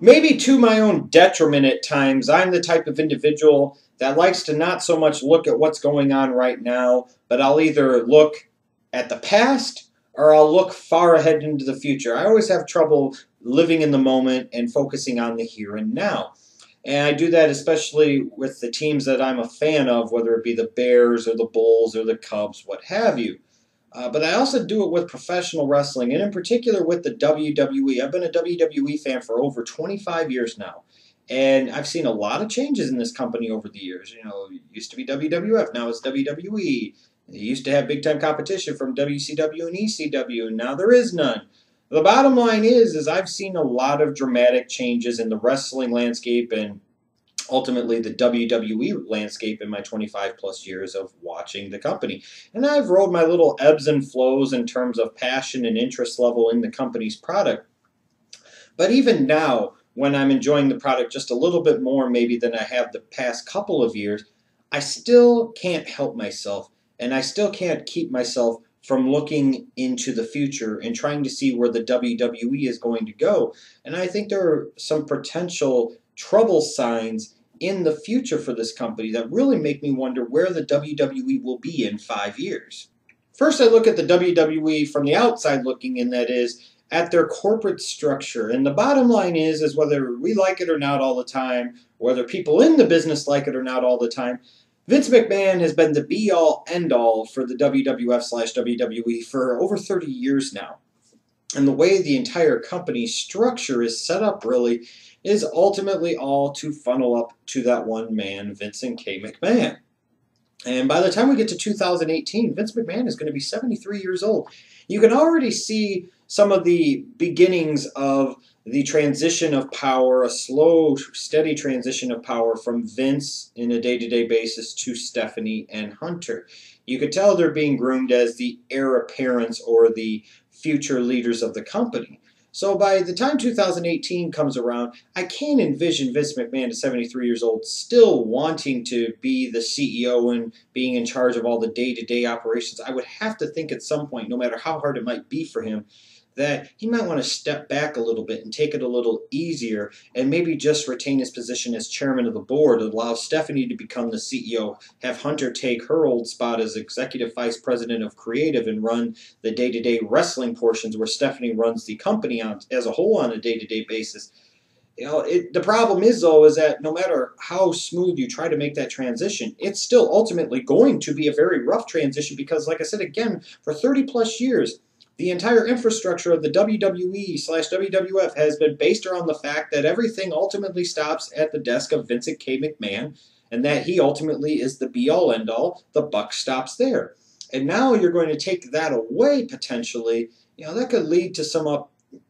Maybe to my own detriment at times. I'm the type of individual that likes to not so much look at what's going on right now, but I'll either look at the past or I'll look far ahead into the future. I always have trouble living in the moment and focusing on the here and now. And I do that especially with the teams that I'm a fan of, whether it be the Bears or the Bulls or the Cubs, what have you. But I also do it with professional wrestling, and in particular with the WWE. I've been a WWE fan for over 25 years now, and I've seen a lot of changes in this company over the years. You know, it used to be WWF, now it's WWE. They used to have big-time competition from WCW and ECW, and now there is none. The bottom line is I've seen a lot of dramatic changes in the wrestling landscape and ultimately the WWE landscape in my 25 plus years of watching the company. And I've rode my little ebbs and flows in terms of passion and interest level in the company's product. But even now, when I'm enjoying the product just a little bit more maybe than I have the past couple of years, I still can't help myself, and I still can't keep myself from looking into the future and trying to see where the WWE is going to go. And I think there are some potential trouble signs in the future for this company that really make me wonder where the WWE will be in 5 years. First, I look at the WWE from the outside looking in, that is, at their corporate structure. And the bottom line is whether we like it or not all the time, whether people in the business like it or not all the time, Vince McMahon has been the be-all, end-all for the WWF/WWE for over 30 years now. And the way the entire company structure is set up really is ultimately all to funnel up to that one man, Vincent K. McMahon. And by the time we get to 2018, Vince McMahon is going to be 73 years old. You can already see some of the beginnings of the transition of power, a slow, steady transition of power from Vince in a day-to-day basis to Stephanie and Hunter. You could tell they're being groomed as the heir apparents or the future leaders of the company. So by the time 2018 comes around, I can't envision Vince McMahon at 73 years old still wanting to be the CEO and being in charge of all the day-to-day operations. I would have to think at some point, no matter how hard it might be for him, that he might want to step back a little bit and take it a little easier and maybe just retain his position as chairman of the board, allow Stephanie to become the CEO, have Hunter take her old spot as executive vice president of creative and run the day-to-day wrestling portions where Stephanie runs the company on, as a whole on a day-to-day basis. You know, the problem is, though, is that no matter how smooth you try to make that transition, it's still ultimately going to be a very rough transition because, like I said again, for 30 plus years, the entire infrastructure of the WWE/WWF has been based around the fact that everything ultimately stops at the desk of Vincent K. McMahon and that he ultimately is the be-all, end-all. The buck stops there. And now you're going to take that away potentially. You know, that could lead to some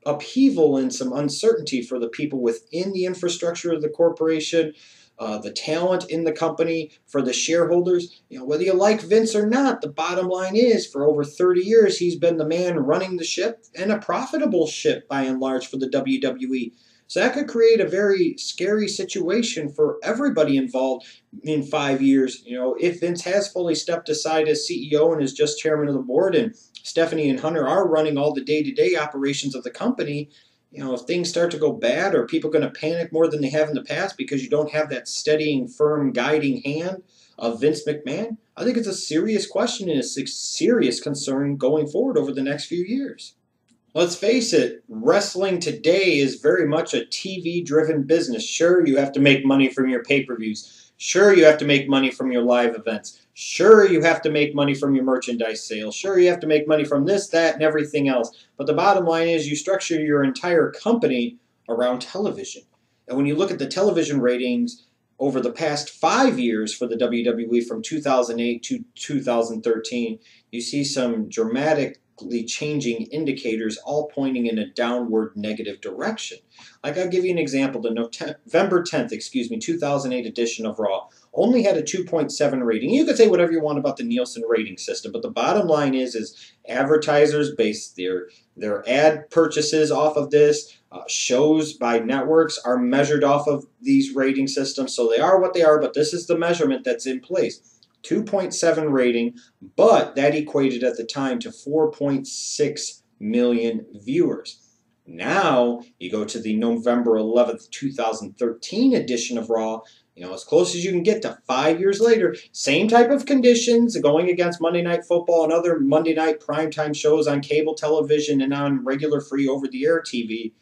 upheaval and some uncertainty for the people within the infrastructure of the corporation, the talent in the company, for the shareholders. You know, whether you like Vince or not, the bottom line is for over 30 years, he's been the man running the ship, and a profitable ship by and large for the WWE. So that could create a very scary situation for everybody involved in 5 years. You know, if Vince has fully stepped aside as CEO and is just chairman of the board, and Stephanie and Hunter are running all the day-to-day operations of the company, you know, if things start to go bad, are people going to panic more than they have in the past because you don't have that steadying, firm, guiding hand of Vince McMahon? I think it's a serious question and a serious concern going forward over the next few years. Let's face it, wrestling today is very much a TV-driven business. Sure, you have to make money from your pay-per-views. Sure, you have to make money from your live events. Sure, you have to make money from your merchandise sales. Sure, you have to make money from this, that, and everything else. But the bottom line is you structure your entire company around television. And when you look at the television ratings over the past 5 years for the WWE from 2008 to 2013, you see some dramatically changing indicators all pointing in a downward negative direction. Like, I'll give you an example. The November 10th, 2008 edition of Raw only had a 2.7 rating. You could say whatever you want about the Nielsen rating system, but the bottom line is advertisers base their ad purchases off of this. Shows by networks are measured off of these rating systems, so they are what they are, but this is the measurement that's in place. 2.7 rating, but that equated at the time to 4.6 million viewers. Now, you go to the November 11th, 2013 edition of Raw, as close as you can get to 5 years later. Same type of conditions, going against Monday Night Football and other Monday night primetime shows on cable television and on regular free over-the-air TV.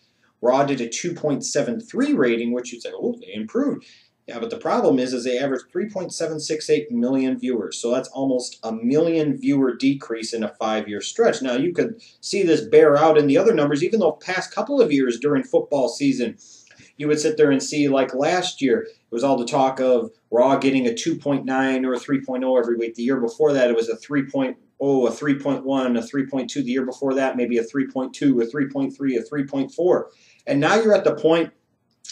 Raw did a 2.73 rating, which you'd say, oh, they improved. Yeah, but the problem is they averaged 3.768 million viewers. So that's almost a million viewer decrease in a 5-year stretch. Now, you could see this bear out in the other numbers, even though past couple of years during football season, you would sit there and see, like last year, it was all the talk of Raw getting a 2.9 or a 3.0 every week. The year before that, it was a 3.0, a 3.1, a 3.2. The year before that, maybe a 3.2, a 3.3, a 3.4. And now you're at the point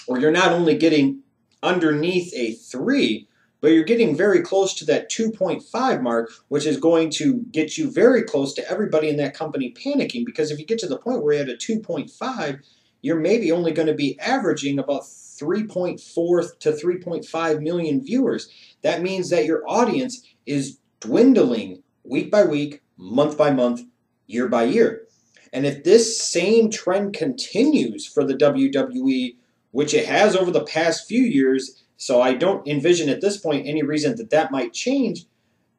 where you're not only getting underneath a 3, but you're getting very close to that 2.5 mark, which is going to get you very close to everybody in that company panicking, because if you get to the point where you're at a 2.5, you're maybe only going to be averaging about 3.4 to 3.5 million viewers. That means that your audience is dwindling week by week, month by month, year by year. And if this same trend continues for the WWE, which it has over the past few years, so I don't envision at this point any reason that that might change.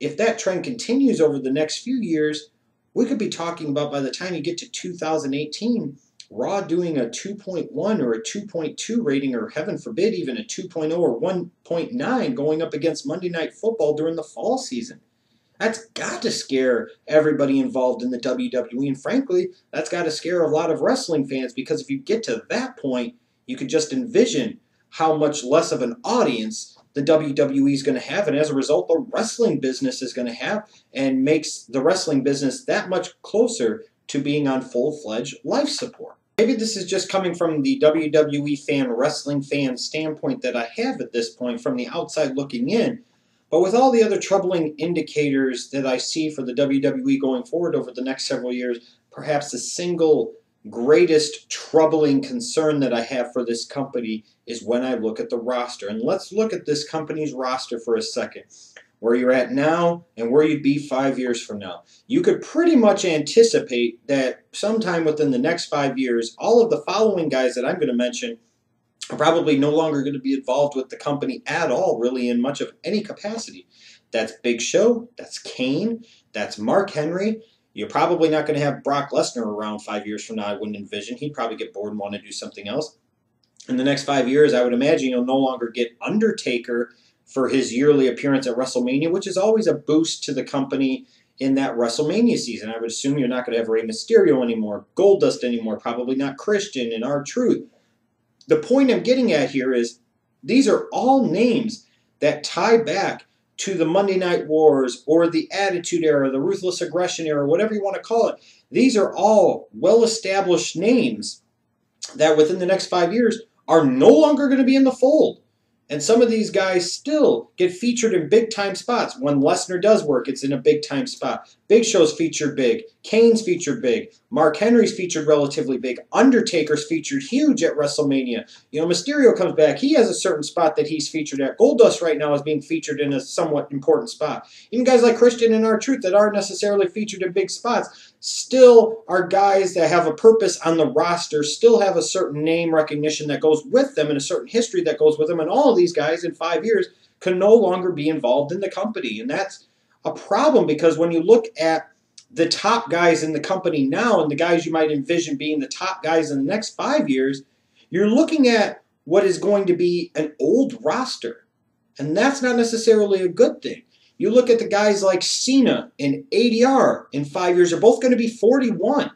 If that trend continues over the next few years, we could be talking about, by the time you get to 2018, Raw doing a 2.1 or a 2.2 rating, or heaven forbid even a 2.0 or 1.9 going up against Monday Night Football during the fall season. That's got to scare everybody involved in the WWE, and frankly, that's got to scare a lot of wrestling fans, because if you get to that point, you could just envision how much less of an audience the WWE is going to have, and as a result, the wrestling business is going to have, and makes the wrestling business that much closer to being on full-fledged life support. Maybe this is just coming from the WWE fan, wrestling fan standpoint that I have at this point from the outside looking in, but with all the other troubling indicators that I see for the WWE going forward over the next several years, perhaps the single greatest troubling concern that I have for this company is when I look at the roster. And let's look at this company's roster for a second. Where you're at now and where you'd be 5 years from now. You could pretty much anticipate that sometime within the next 5 years, all of the following guys that I'm going to mention are probably no longer going to be involved with the company at all, really, in much of any capacity. That's Big Show, that's Kane, that's Mark Henry. You're probably not going to have Brock Lesnar around 5 years from now, I wouldn't envision. He'd probably get bored and want to do something else. In the next 5 years, I would imagine you'll no longer get Undertaker for his yearly appearance at WrestleMania, which is always a boost to the company in that WrestleMania season. I would assume you're not going to have Rey Mysterio anymore, Goldust anymore, probably not Christian and R-Truth. The point I'm getting at here is these are all names that tie back to the Monday Night Wars or the Attitude Era, the Ruthless Aggression Era, whatever you want to call it. These are all well-established names that within the next 5 years are no longer going to be in the fold. And some of these guys still get featured in big-time spots. When Lesnar does work, it's in a big-time spot. Big Show's featured big. Kane's featured big. Mark Henry's featured relatively big. Undertaker's featured huge at WrestleMania. Mysterio comes back. He has a certain spot that he's featured at. Goldust right now is being featured in a somewhat important spot. Even guys like Christian and R-Truth that aren't necessarily featured in big spots still are guys that have a purpose on the roster, still have a certain name recognition that goes with them and a certain history that goes with them. And all of these guys in 5 years can no longer be involved in the company. And that's a problem, because when you look at the top guys in the company now and the guys you might envision being the top guys in the next 5 years, you're looking at what is going to be an old roster. And that's not necessarily a good thing. You look at the guys like Cena and ADR in 5 years are both going to be 41.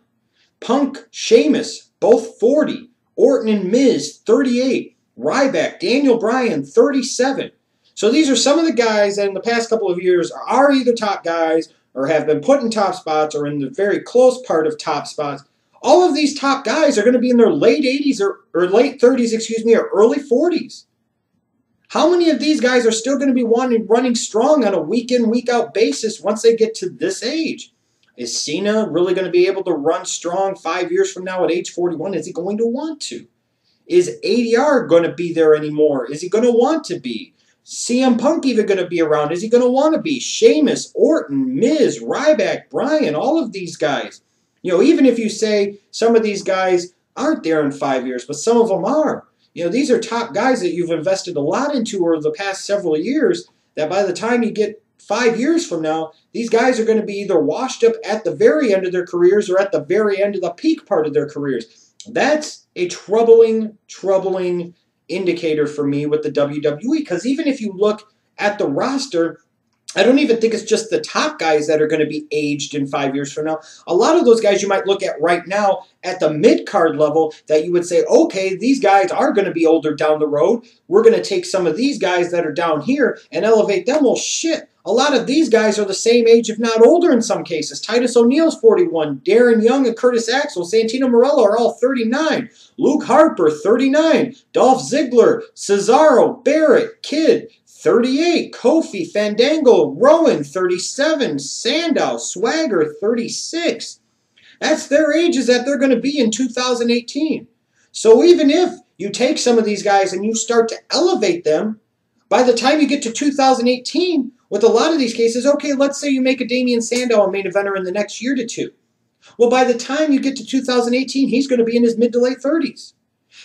Punk, Sheamus, both 40. Orton and Miz, 38. Ryback, Daniel Bryan, 37. So these are some of the guys that in the past couple of years are either top guys or have been put in top spots or in the very close part of top spots. All of these top guys are going to be in their late 80s or late 30s, or early 40s. How many of these guys are still going to be running strong on a week-in, week-out basis once they get to this age? Is Cena really going to be able to run strong 5 years from now at age 41? Is he going to want to? Is ADR going to be there anymore? Is he going to want to be? CM Punk even going to be around? Is he going to want to be? Sheamus, Orton, Miz, Ryback, Bryan, all of these guys. Even if you say some of these guys aren't there in 5 years, but some of them are. You know, these are top guys that you've invested a lot into over the past several years, that by the time you get 5 years from now, these guys are going to be either washed up at the very end of their careers or at the very end of the peak part of their careers. That's a troubling indicator for me with the WWE, because even if you look at the roster, I don't even think it's just the top guys that are going to be aged in 5 years from now. A lot of those guys you might look at right now at the mid-card level that you would say, okay, these guys are going to be older down the road. We're going to take some of these guys that are down here and elevate them. Well, shit, a lot of these guys are the same age, if not older in some cases. Titus O'Neil's 41. Darren Young and Curtis Axel, Santino Marella are all 39. Luke Harper, 39. Dolph Ziggler, Cesaro, Barrett, Kidd, 38, Kofi, Fandango, Rowan, 37, Sandow, Swagger, 36. That's their ages that they're going to be in 2018. So even if you take some of these guys and you start to elevate them, by the time you get to 2018, with a lot of these cases, okay, let's say you make a Damian Sandow a main eventer in the next year to two. Well, by the time you get to 2018, he's going to be in his mid to late 30s.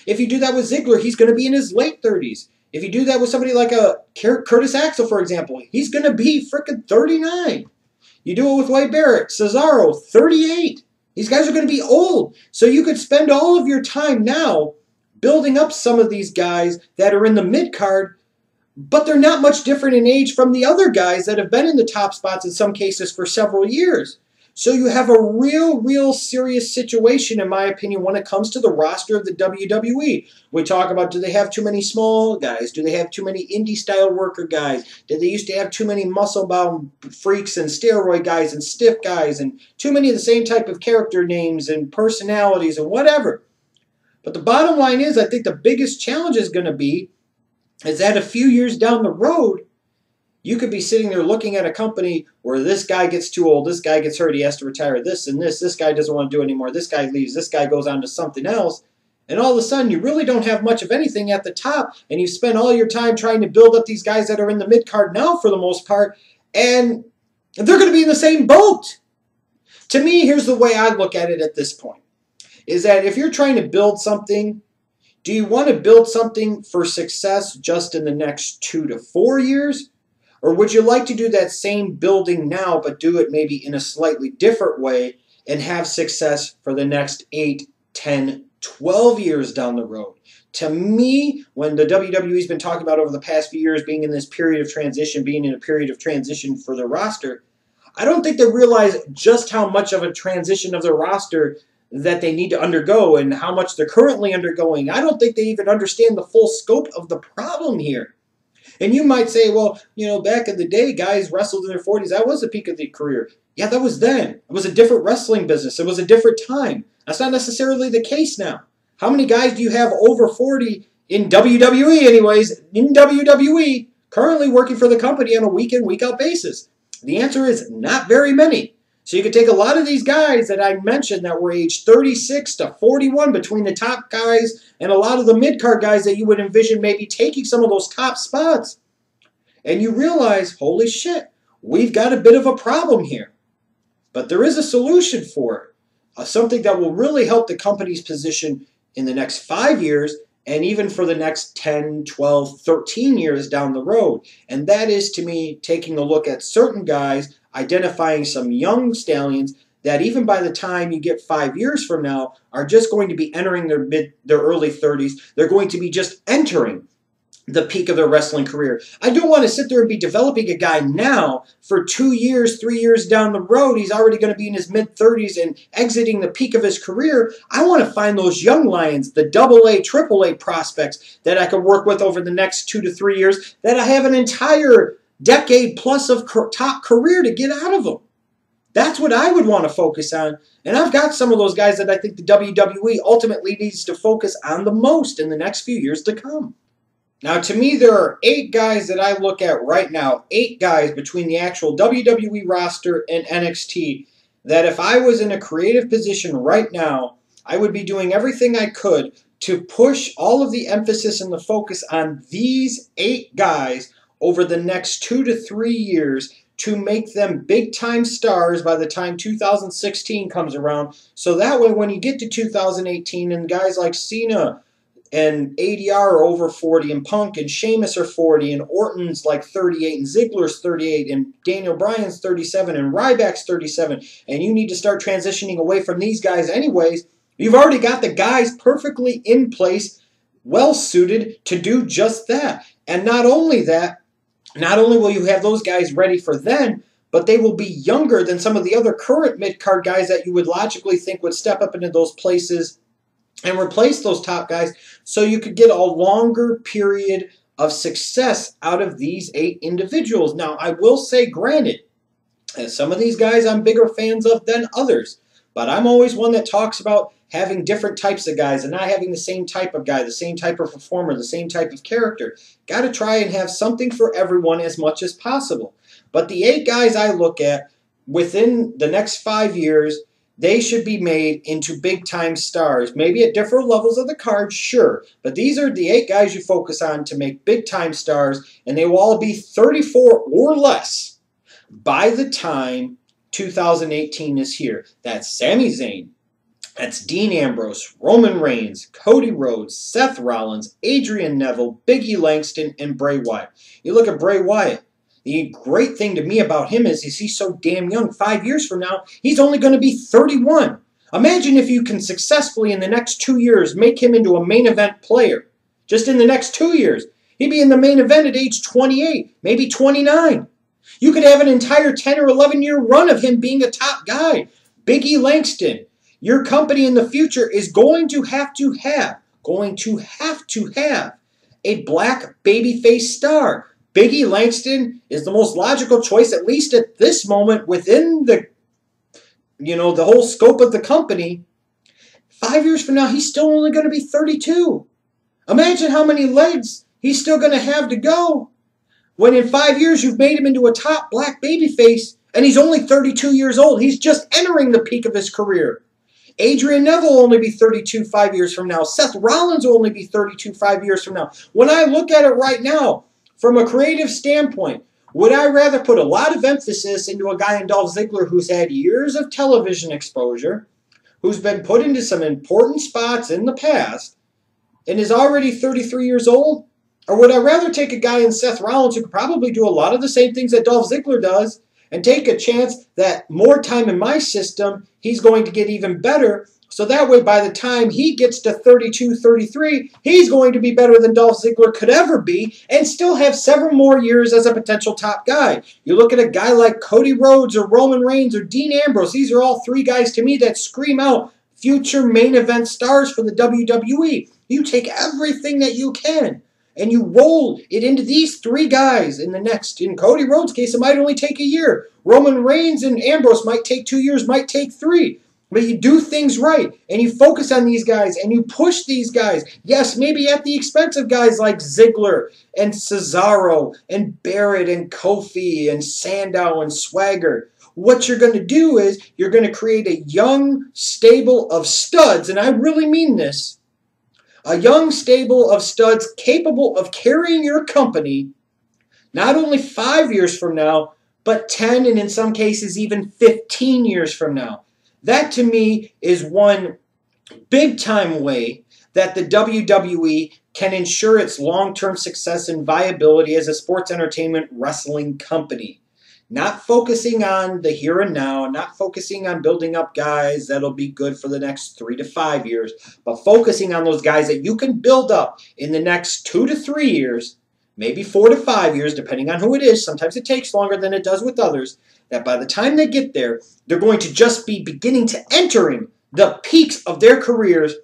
If you do that with Ziggler, he's going to be in his late 30s. If you do that with somebody like a Curtis Axel, for example, he's going to be freaking 39. You do it with Wade Barrett, Cesaro, 38. These guys are going to be old. So you could spend all of your time now building up some of these guys that are in the mid-card, but they're not much different in age from the other guys that have been in the top spots in some cases for several years. So you have a real serious situation, in my opinion, when it comes to the roster of the WWE. We talk about, do they have too many small guys? Do they have too many indie-style worker guys? Did they used to have too many muscle-bound freaks and steroid guys and stiff guys and too many of the same type of character names and personalities and whatever? But the bottom line is, I think the biggest challenge is going to be is that a few years down the road, you could be sitting there looking at a company where this guy gets too old, this guy gets hurt, he has to retire, this and this guy doesn't want to do it anymore, this guy leaves, this guy goes on to something else, and all of a sudden you really don't have much of anything at the top, and you spend all your time trying to build up these guys that are in the mid-card now for the most part, and they're going to be in the same boat. To me, here's the way I look at it at this point, is that if you're trying to build something, do you want to build something for success just in the next 2 to 4 years? Or would you like to do that same building now, but do it maybe in a slightly different way and have success for the next 8, 10, 12 years down the road? To me, when the WWE's been talking about over the past few years being in this period of transition, being in a period of transition for the roster, I don't think they realize just how much of a transition of their roster that they need to undergo and how much they're currently undergoing. I don't think they even understand the full scope of the problem here. And you might say, well, you know, back in the day, guys wrestled in their 40s. That was the peak of their career. Yeah, that was then. It was a different wrestling business. It was a different time. That's not necessarily the case now. How many guys do you have over 40 in WWE anyways, in WWE, currently working for the company on a week-in, week-out basis? The answer is not very many. So you could take a lot of these guys that I mentioned that were aged 36 to 41 between the top guys and a lot of the mid-card guys that you would envision maybe taking some of those top spots. And you realize, holy shit, we've got a bit of a problem here. But there is a solution for it. Something that will really help the company's position in the next 5 years and even for the next 10, 12, 13 years down the road. And that is, to me, taking a look at certain guys, identifying some young stallions that even by the time you get 5 years from now are just going to be entering their early 30s. They're going to be just entering the peak of their wrestling career. I don't want to sit there and be developing a guy now for 2 years, 3 years down the road. He's already going to be in his mid-30s and exiting the peak of his career. I want to find those young lions, the AA, AAA prospects that I can work with over the next 2 to 3 years, that I have an entire decade plus of top career to get out of them. That's what I would want to focus on. And I've got some of those guys that I think the WWE ultimately needs to focus on the most in the next few years to come. Now, to me, there are 8 guys that I look at right now, 8 guys between the actual WWE roster and NXT, that if I was in a creative position right now, I would be doing everything I could to push all of the emphasis and the focus on these 8 guys over the next 2 to 3 years to make them big-time stars by the time 2016 comes around. So that way, when you get to 2018 and guys like Cena and ADR are over 40, and Punk and Sheamus are 40, and Orton's like 38, and Ziggler's 38, and Daniel Bryan's 37, and Ryback's 37, and you need to start transitioning away from these guys anyways, you've already got the guys perfectly in place, well-suited to do just that. And not only that, not only will you have those guys ready for then, but they will be younger than some of the other current mid-card guys that you would logically think would step up into those places and replace those top guys, so you could get a longer period of success out of these 8 individuals. Now, I will say, granted, some of these guys I'm bigger fans of than others, but I'm always one that talks about having different types of guys and not having the same type of guy, the same type of performer, the same type of character. Got to try and have something for everyone as much as possible. But the 8 guys I look at within the next 5 years, they should be made into big-time stars. Maybe at different levels of the card, sure. But these are the 8 guys you focus on to make big-time stars, and they will all be 34 or less by the time 2018 is here. That's Sami Zayn. That's Dean Ambrose, Roman Reigns, Cody Rhodes, Seth Rollins, Adrian Neville, Big E Langston, and Bray Wyatt. You look at Bray Wyatt. The great thing to me about him is he's so damn young. 5 years from now, he's only going to be 31. Imagine if you can successfully, in the next 2 years, make him into a main event player. Just in the next 2 years. He'd be in the main event at age 28, maybe 29. You could have an entire 10 or 11-year run of him being a top guy. Big E Langston, your company in the future is going to have a black babyface star. Big E Langston is the most logical choice, at least at this moment, within the whole scope of the company. 5 years from now, he's still only going to be 32. Imagine how many legs he's still going to have to go when in 5 years you've made him into a top black babyface and he's only 32 years old. He's just entering the peak of his career. Adrian Neville will only be 32 5 years from now. Seth Rollins will only be 32 5 years from now. When I look at it right now, from a creative standpoint, would I rather put a lot of emphasis into a guy in Dolph Ziggler who's had years of television exposure, who's been put into some important spots in the past, and is already 33 years old? Or would I rather take a guy in Seth Rollins who could probably do a lot of the same things that Dolph Ziggler does, and take a chance that more time in my system, he's going to get even better, so that way by the time he gets to 32, 33, he's going to be better than Dolph Ziggler could ever be and still have several more years as a potential top guy. You look at a guy like Cody Rhodes or Roman Reigns or Dean Ambrose. These are all 3 guys to me that scream out future main event stars for the WWE. You take everything that you can and you roll it into these 3 guys in Cody Rhodes' case, it might only take a year. Roman Reigns and Ambrose might take 2 years, might take 3. But you do things right, and you focus on these guys, and you push these guys. Yes, maybe at the expense of guys like Ziggler and Cesaro and Barrett and Kofi and Sandow and Swagger. What you're going to do is you're going to create a young stable of studs, and I really mean this, a young stable of studs capable of carrying your company not only 5 years from now, but 10 and in some cases even 15 years from now. That, to me, is one big-time way that the WWE can ensure its long-term success and viability as a sports entertainment wrestling company. Not focusing on the here and now, not focusing on building up guys that'll be good for the next 3 to 5 years, but focusing on those guys that you can build up in the next 2 to 3 years, maybe 4 to 5 years, depending on who it is. Sometimes it takes longer than it does with others. That by the time they get there, they're going to just be beginning to entering the peaks of their careers,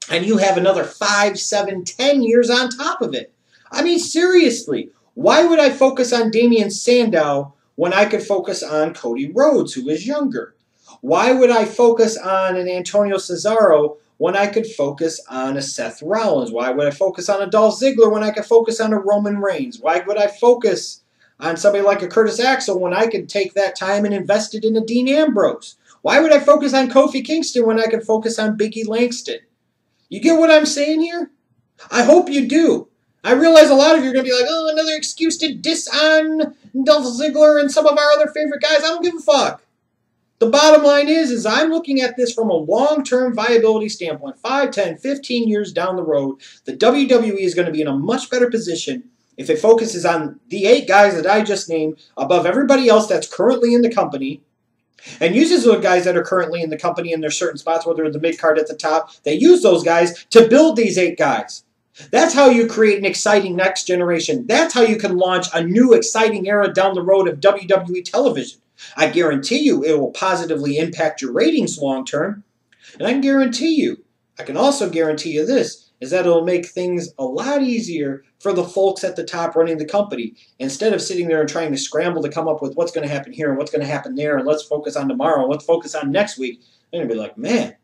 and you have another 5, 7, 10 years on top of it. I mean, seriously, why would I focus on Damian Sandow when I could focus on Cody Rhodes, who is younger? Why would I focus on an Antonio Cesaro when I could focus on a Seth Rollins? Why would I focus on a Dolph Ziggler when I could focus on a Roman Reigns? Why would I focus on somebody like a Curtis Axel when I could take that time and invest it in a Dean Ambrose? Why would I focus on Kofi Kingston when I could focus on Big E Langston? You get what I'm saying here? I hope you do. I realize a lot of you are going to be like, oh, another excuse to diss on Dolph Ziggler and some of our other favorite guys. I don't give a fuck. The bottom line is I'm looking at this from a long-term viability standpoint. 5, 10, 15 years down the road, the WWE is going to be in a much better position if it focuses on the 8 guys that I just named above everybody else that's currently in the company, and uses those guys that are currently in the company in their certain spots, whether it's the mid-card at the top. They use those guys to build these 8 guys. That's how you create an exciting next generation. That's how you can launch a new exciting era down the road of WWE television. I guarantee you it will positively impact your ratings long term. And I can also guarantee you this, is that it'll make things a lot easier for the folks at the top running the company. Instead of sitting there and trying to scramble to come up with what's going to happen here and what's going to happen there, and let's focus on tomorrow, and let's focus on next week, they're going to be like, man,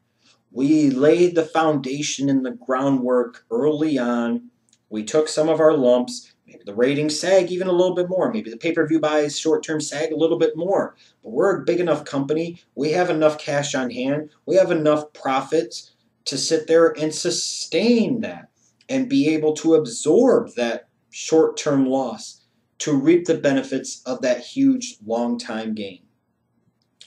we laid the foundation and the groundwork early on. We took some of our lumps. Maybe the ratings sag even a little bit more. Maybe the pay-per-view buys short-term sag a little bit more. But we're a big enough company. We have enough cash on hand. We have enough profits to sit there and sustain that and be able to absorb that short-term loss to reap the benefits of that huge long-time gain.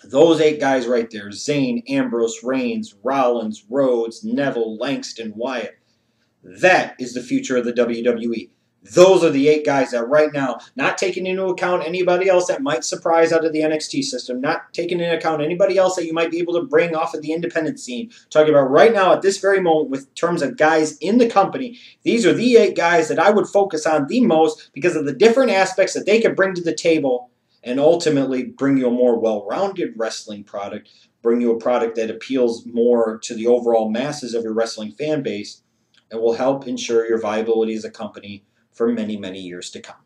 Those 8 guys right there, Zayn, Ambrose, Reigns, Rollins, Rhodes, Neville, Langston, Wyatt, that is the future of the WWE. Those are the 8 guys that right now, not taking into account anybody else that might surprise out of the NXT system, not taking into account anybody else that you might be able to bring off of the independent scene, talking about right now at this very moment with terms of guys in the company, these are the 8 guys that I would focus on the most because of the different aspects that they could bring to the table and ultimately bring you a more well-rounded wrestling product, bring you a product that appeals more to the overall masses of your wrestling fan base, and will help ensure your viability as a company for many, many years to come.